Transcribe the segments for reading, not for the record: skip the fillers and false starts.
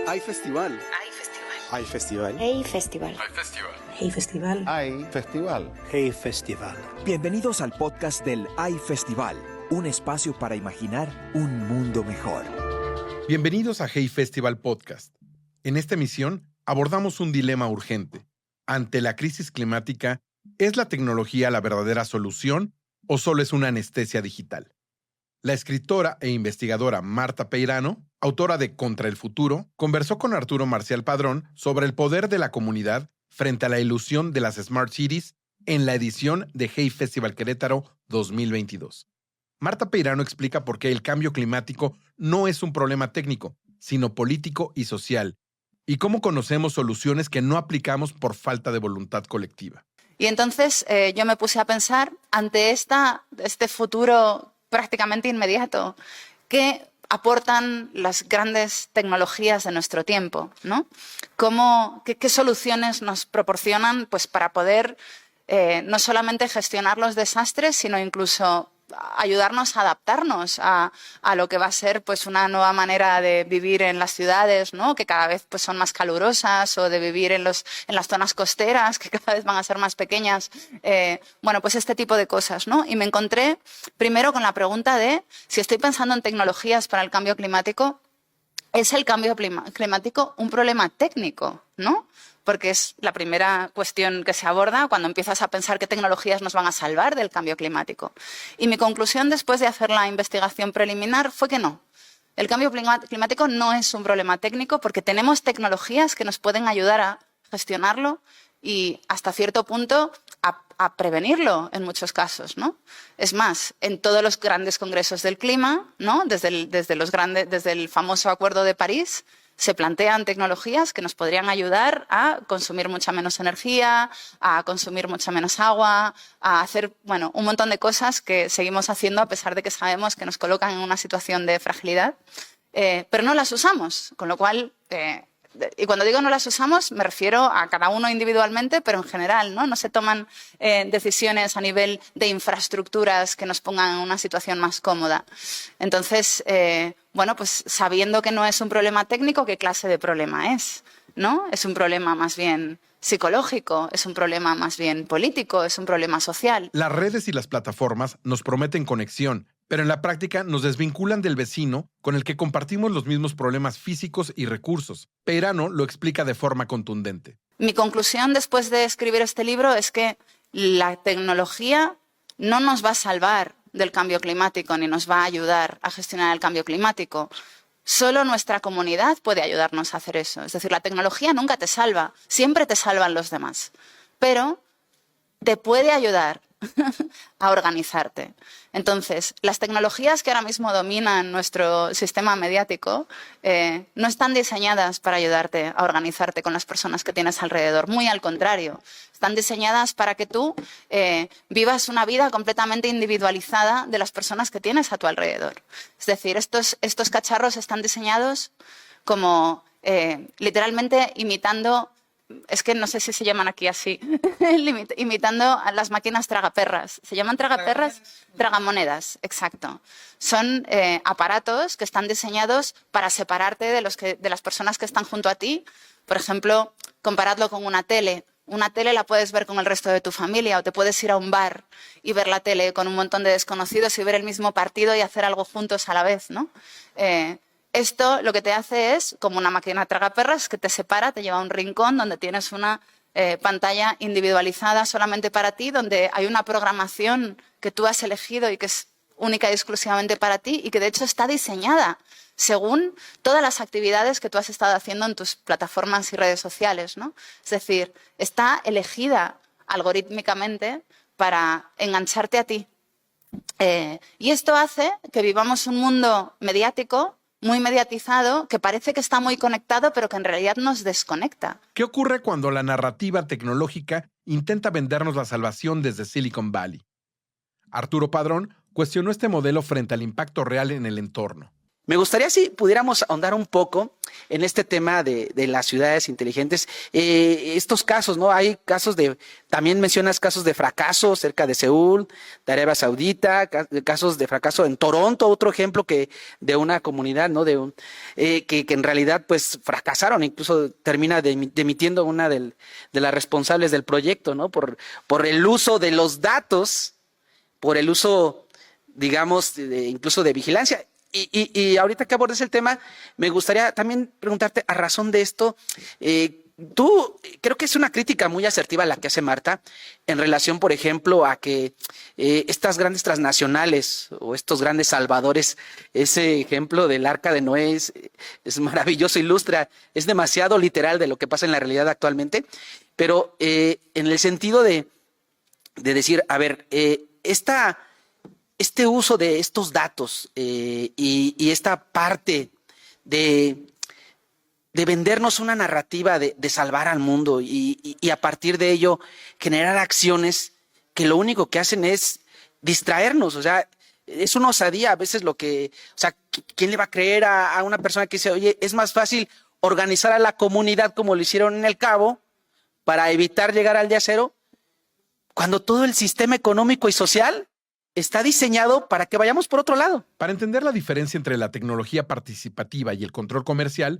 Hay festival. Hay festival. Hay festival. Hey festival. Hay festival. Hey festival. Hay festival. Hey Festival. Bienvenidos al podcast del Hay Festival, un espacio para imaginar un mundo mejor. Bienvenidos a Hey Festival Podcast. En esta emisión abordamos un dilema urgente. Ante la crisis climática, ¿es la tecnología la verdadera solución o solo es una anestesia digital? La escritora e investigadora Marta Peirano, autora de Contra el Futuro, conversó con Arturo Marcial Padrón sobre el poder de la comunidad frente a la ilusión de las Smart Cities en la edición de Hey Festival Querétaro 2022. Marta Peirano explica por qué el cambio climático no es un problema técnico, sino político y social, y cómo conocemos soluciones que no aplicamos por falta de voluntad colectiva. Y entonces yo me puse a pensar, ante este futuro prácticamente inmediato, ¿qué aportan las grandes tecnologías de nuestro tiempo, ¿no? ¿Qué soluciones nos proporcionan pues, para poder no solamente gestionar los desastres, sino incluso ayudarnos a adaptarnos a lo que va a ser pues, una nueva manera de vivir en las ciudades, ¿no? Que cada vez pues, son más calurosas, o de vivir en las zonas costeras, que cada vez van a ser más pequeñas. Bueno, pues este tipo de cosas, ¿no? Y me encontré primero con la pregunta de si estoy pensando en tecnologías para el cambio climático, ¿es el cambio climático un problema técnico, ¿no? Porque es la primera cuestión que se aborda cuando empiezas a pensar qué tecnologías nos van a salvar del cambio climático. Y mi conclusión después de hacer la investigación preliminar fue que no. El cambio climático no es un problema técnico porque tenemos tecnologías que nos pueden ayudar a gestionarlo y hasta cierto punto a prevenirlo en muchos casos, ¿no? Es más, en todos los grandes congresos del clima, ¿no? Desde el famoso Acuerdo de París, se plantean tecnologías que nos podrían ayudar a consumir mucha menos energía, a consumir mucha menos agua, a hacer bueno, un montón de cosas que seguimos haciendo a pesar de que sabemos que nos colocan en una situación de fragilidad, pero no las usamos, con lo cual... Y cuando digo no las usamos, me refiero a cada uno individualmente, pero en general, ¿no? No se toman decisiones a nivel de infraestructuras que nos pongan en una situación más cómoda. Entonces, bueno, pues sabiendo que no es un problema técnico, ¿qué clase de problema es? ¿No? ¿Es un problema más bien psicológico? ¿Es un problema más bien político? ¿Es un problema social? Las redes y las plataformas nos prometen conexión, pero en la práctica nos desvinculan del vecino con el que compartimos los mismos problemas físicos y recursos. Peirano lo explica de forma contundente. Mi conclusión después de escribir este libro es que la tecnología no nos va a salvar del cambio climático ni nos va a ayudar a gestionar el cambio climático. Solo nuestra comunidad puede ayudarnos a hacer eso. Es decir, la tecnología nunca te salva, siempre te salvan los demás, pero te puede ayudar a organizarte. Entonces, las tecnologías que ahora mismo dominan nuestro sistema mediático no están diseñadas para ayudarte a organizarte con las personas que tienes alrededor. Muy al contrario, están diseñadas para que tú vivas una vida completamente individualizada de las personas que tienes a tu alrededor. Es decir, estos cacharros están diseñados como literalmente imitando... Es que no sé si se llaman aquí así, imitando a las máquinas tragaperras. ¿Se llaman tragaperras? Tragamonedas, exacto. Son aparatos que están diseñados para separarte de las personas que están junto a ti. Por ejemplo, comparadlo con una tele. Una tele la puedes ver con el resto de tu familia o te puedes ir a un bar y ver la tele con un montón de desconocidos y ver el mismo partido y hacer algo juntos a la vez, ¿no? Esto lo que te hace es, como una máquina tragaperras, que te separa, te lleva a un rincón donde tienes una pantalla individualizada solamente para ti, donde hay una programación que tú has elegido y que es única y exclusivamente para ti y que de hecho está diseñada según todas las actividades que tú has estado haciendo en tus plataformas y redes sociales, ¿no? Es decir, está elegida algorítmicamente para engancharte a ti. Y esto hace que vivamos un mundo mediático muy mediatizado, que parece que está muy conectado, pero que en realidad nos desconecta. ¿Qué ocurre cuando la narrativa tecnológica intenta vendernos la salvación desde Silicon Valley? Arturo Padrón cuestionó este modelo frente al impacto real en el entorno. Me gustaría si pudiéramos ahondar un poco en este tema de las ciudades inteligentes. Estos casos, ¿no? Hay casos también mencionas casos de fracaso cerca de Seúl, de Arabia Saudita, casos de fracaso en Toronto, otro ejemplo de una comunidad, ¿no? Que en realidad pues fracasaron, incluso termina dimitiendo una de las responsables del proyecto, ¿no? Por el uso de los datos, por el uso, digamos, incluso de vigilancia. Y ahorita que abordes el tema, me gustaría también preguntarte, a razón de esto, tú creo que es una crítica muy asertiva la que hace Marta en relación, por ejemplo, a que estas grandes transnacionales o estos grandes salvadores, ese ejemplo del Arca de Noé es maravilloso, ilustra, es demasiado literal de lo que pasa en la realidad actualmente, pero en el sentido de decir, a ver, este uso de estos datos y esta parte de vendernos una narrativa de salvar al mundo y a partir de ello generar acciones que lo único que hacen es distraernos. O sea, es una osadía a veces o sea, ¿quién le va a creer a una persona que dice, oye, es más fácil organizar a la comunidad como lo hicieron en El Cabo para evitar llegar al día cero, cuando todo el sistema económico y social está diseñado para que vayamos por otro lado? Para entender la diferencia entre la tecnología participativa y el control comercial,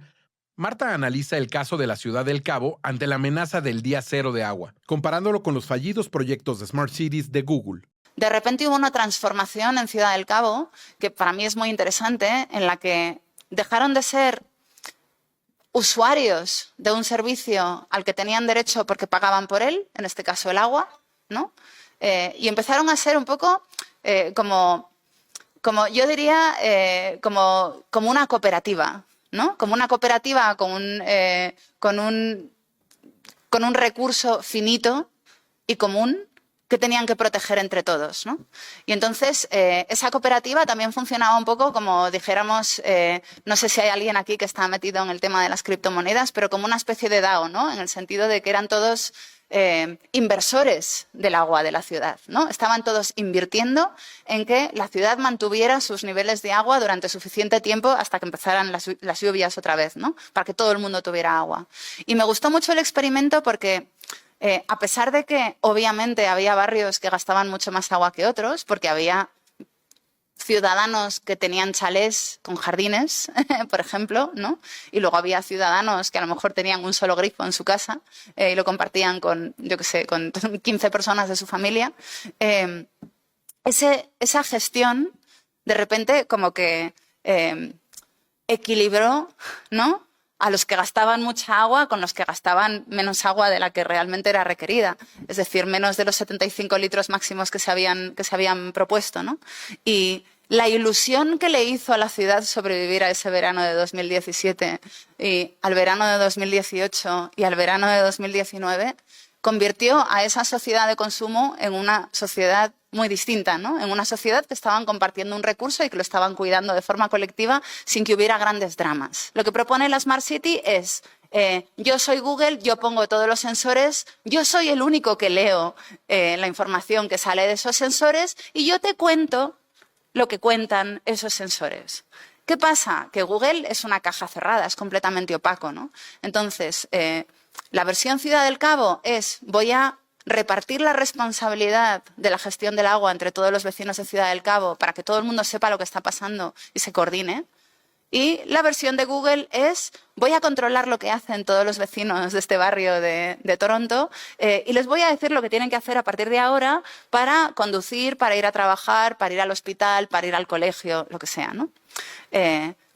Marta analiza el caso de la ciudad del Cabo ante la amenaza del día cero de agua, comparándolo con los fallidos proyectos de Smart Cities de Google. De repente hubo una transformación en Ciudad del Cabo, que para mí es muy interesante, en la que dejaron de ser usuarios de un servicio al que tenían derecho porque pagaban por él, en este caso el agua, ¿no? Y empezaron a ser un poco como yo diría, como una cooperativa, ¿no? Como una cooperativa con un recurso finito y común que tenían que proteger entre todos, ¿no? Y entonces esa cooperativa también funcionaba un poco como, dijéramos, no sé si hay alguien aquí que está metido en el tema de las criptomonedas, pero como una especie de DAO, ¿no? En el sentido de que eran todos inversores del agua de la ciudad, ¿no? Estaban todos invirtiendo en que la ciudad mantuviera sus niveles de agua durante suficiente tiempo hasta que empezaran las lluvias otra vez, ¿no? Para que todo el mundo tuviera agua. Y me gustó mucho el experimento porque a pesar de que obviamente había barrios que gastaban mucho más agua que otros, porque había ciudadanos que tenían chalés con jardines, por ejemplo, ¿no? Y luego había ciudadanos que a lo mejor tenían un solo grifo en su casa y lo compartían con, yo qué sé, con 15 personas de su familia. Esa gestión, de repente, como que equilibró, ¿no?, a los que gastaban mucha agua con los que gastaban menos agua de la que realmente era requerida. Es decir, menos de los 75 litros máximos que se habían propuesto, ¿no? Y la ilusión que le hizo a la ciudad sobrevivir a ese verano de 2017 y al verano de 2018 y al verano de 2019 convirtió a esa sociedad de consumo en una sociedad muy distinta, ¿no? En una sociedad que estaban compartiendo un recurso y que lo estaban cuidando de forma colectiva sin que hubiera grandes dramas. Lo que propone la Smart City es, yo soy Google, yo pongo todos los sensores, yo soy el único que leo la información que sale de esos sensores y yo te cuento lo que cuentan esos sensores. ¿Qué pasa? Que Google es una caja cerrada, es completamente opaco, ¿no? Entonces, la versión Ciudad del Cabo es, voy a repartir la responsabilidad de la gestión del agua entre todos los vecinos de Ciudad del Cabo para que todo el mundo sepa lo que está pasando y se coordine. Y la versión de Google es, voy a controlar lo que hacen todos los vecinos de este barrio de Toronto y les voy a decir lo que tienen que hacer a partir de ahora para conducir, para ir a trabajar, para ir al hospital, para ir al colegio, lo que sea, ¿no?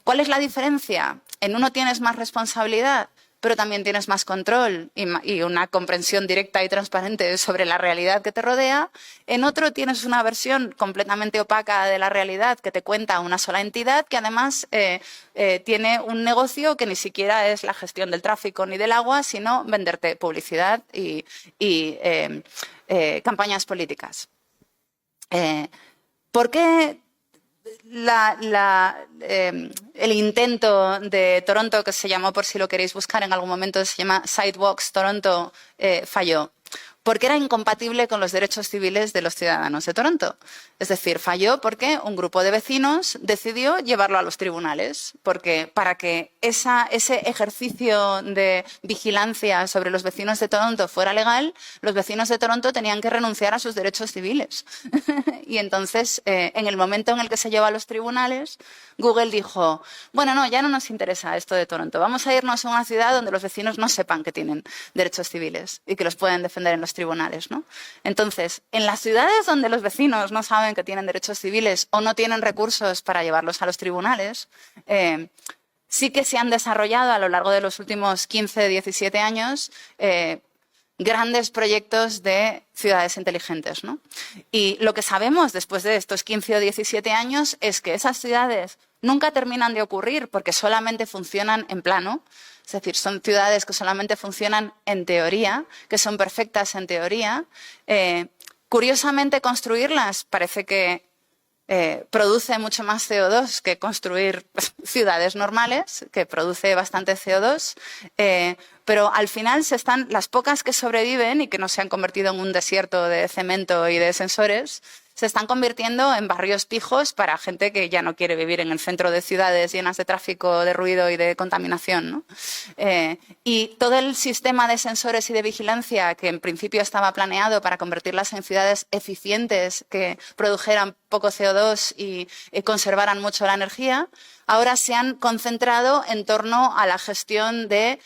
¿Cuál es la diferencia? En uno tienes más responsabilidad, pero también tienes más control y una comprensión directa y transparente sobre la realidad que te rodea. En otro tienes una versión completamente opaca de la realidad que te cuenta una sola entidad que además tiene un negocio que ni siquiera es la gestión del tráfico ni del agua, sino venderte publicidad y campañas políticas. ¿Por qué el intento de Toronto, que se llamó, por si lo queréis buscar en algún momento, se llama Sidewalks Toronto, falló? porque era incompatible con los derechos civiles de los ciudadanos de Toronto. Es decir, falló porque un grupo de vecinos decidió llevarlo a los tribunales, porque para que ese ejercicio de vigilancia sobre los vecinos de Toronto fuera legal, los vecinos de Toronto tenían que renunciar a sus derechos civiles. Y entonces, en el momento en el que se lleva a los tribunales, Google dijo, bueno, no, ya no nos interesa esto de Toronto, vamos a irnos a una ciudad donde los vecinos no sepan que tienen derechos civiles y que los pueden defender en los tribunales, ¿no? Entonces, en las ciudades donde los vecinos no saben que tienen derechos civiles o no tienen recursos para llevarlos a los tribunales, sí que se han desarrollado a lo largo de los últimos 15, 17 años grandes proyectos de ciudades inteligentes, ¿no? Y lo que sabemos después de estos 15 o 17 años es que esas ciudades nunca terminan de ocurrir porque solamente funcionan en plano. Es decir, son ciudades que solamente funcionan en teoría, que son perfectas en teoría. Curiosamente, construirlas parece que produce mucho más CO2 que construir ciudades normales, que produce bastante CO2, pero al final las pocas que sobreviven y que no se han convertido en un desierto de cemento y de sensores, se están convirtiendo en barrios pijos para gente que ya no quiere vivir en el centro de ciudades llenas de tráfico, de ruido y de contaminación, ¿no? Y todo el sistema de sensores y de vigilancia que en principio estaba planeado para convertirlas en ciudades eficientes que produjeran poco CO2 y conservaran mucho la energía, ahora se han concentrado en torno a la gestión de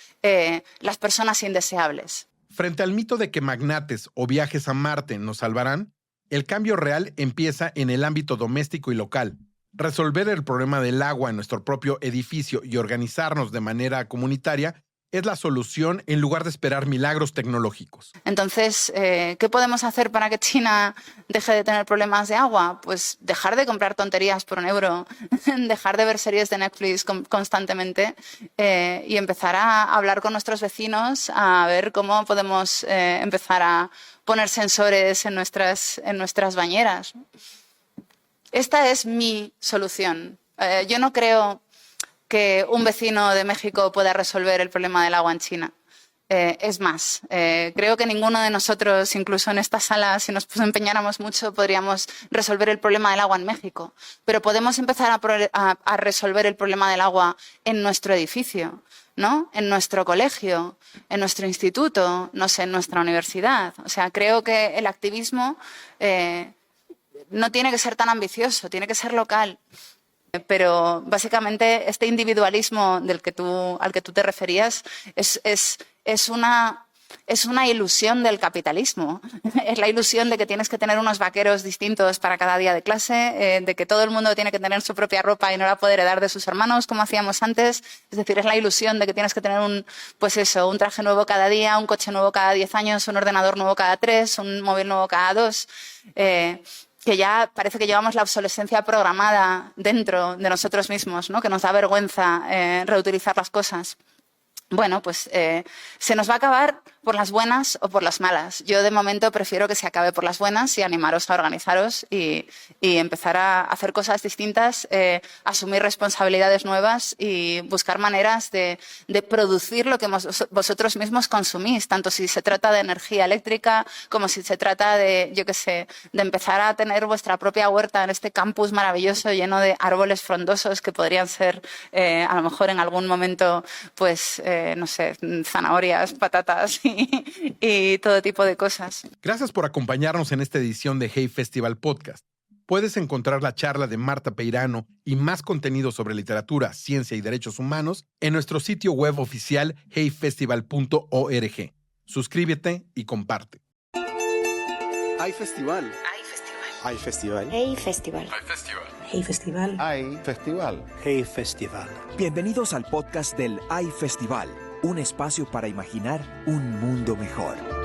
las personas indeseables. Frente al mito de que magnates o viajes a Marte nos salvarán, el cambio real empieza en el ámbito doméstico y local. Resolver el problema del agua en nuestro propio edificio y organizarnos de manera comunitaria es la solución en lugar de esperar milagros tecnológicos. Entonces, ¿qué podemos hacer para que China deje de tener problemas de agua? Pues dejar de comprar tonterías por €1, dejar de ver series de Netflix constantemente y empezar a hablar con nuestros vecinos, a ver cómo podemos empezar a poner sensores en nuestras bañeras. Esta es mi solución. Yo no creo que un vecino de México pueda resolver el problema del agua en China. Es más, creo que ninguno de nosotros, incluso en esta sala, si nos empeñáramos mucho, podríamos resolver el problema del agua en México. Pero podemos empezar a resolver el problema del agua en nuestro edificio, ¿no? En nuestro colegio, en nuestro instituto, no sé, en nuestra universidad. O sea, creo que el activismo no tiene que ser tan ambicioso, tiene que ser local. Pero básicamente este individualismo al que tú te referías es una ilusión del capitalismo. Es la ilusión de que tienes que tener unos vaqueros distintos para cada día de clase, de que todo el mundo tiene que tener su propia ropa y no la puede heredar de sus hermanos, como hacíamos antes. Es decir, es la ilusión de que tienes que tener un traje nuevo cada día, un coche nuevo cada 10 años, un ordenador nuevo cada 3, un móvil nuevo cada 2. Que ya parece que llevamos la obsolescencia programada dentro de nosotros mismos, ¿no? Que nos da vergüenza reutilizar las cosas. Bueno, pues se nos va a acabar por las buenas o por las malas. Yo de momento prefiero que se acabe por las buenas y animaros a organizaros y empezar a hacer cosas distintas, asumir responsabilidades nuevas y buscar maneras de producir lo que vosotros mismos consumís, tanto si se trata de energía eléctrica como si se trata de, yo qué sé, de empezar a tener vuestra propia huerta en este campus maravilloso lleno de árboles frondosos que podrían ser, a lo mejor en algún momento, pues, no sé, zanahorias, patatas y todo tipo de cosas. Gracias por acompañarnos en esta edición de Hey Festival Podcast. Puedes encontrar la charla de Marta Peirano y más contenido sobre literatura, ciencia y derechos humanos en nuestro sitio web oficial heyfestival.org. Suscríbete y comparte. Hay festival. Hay festival. Hey Festival. Hey Festival. Hay festival. Hey Festival. Bienvenidos al podcast del AI Festival, un espacio para imaginar un mundo mejor.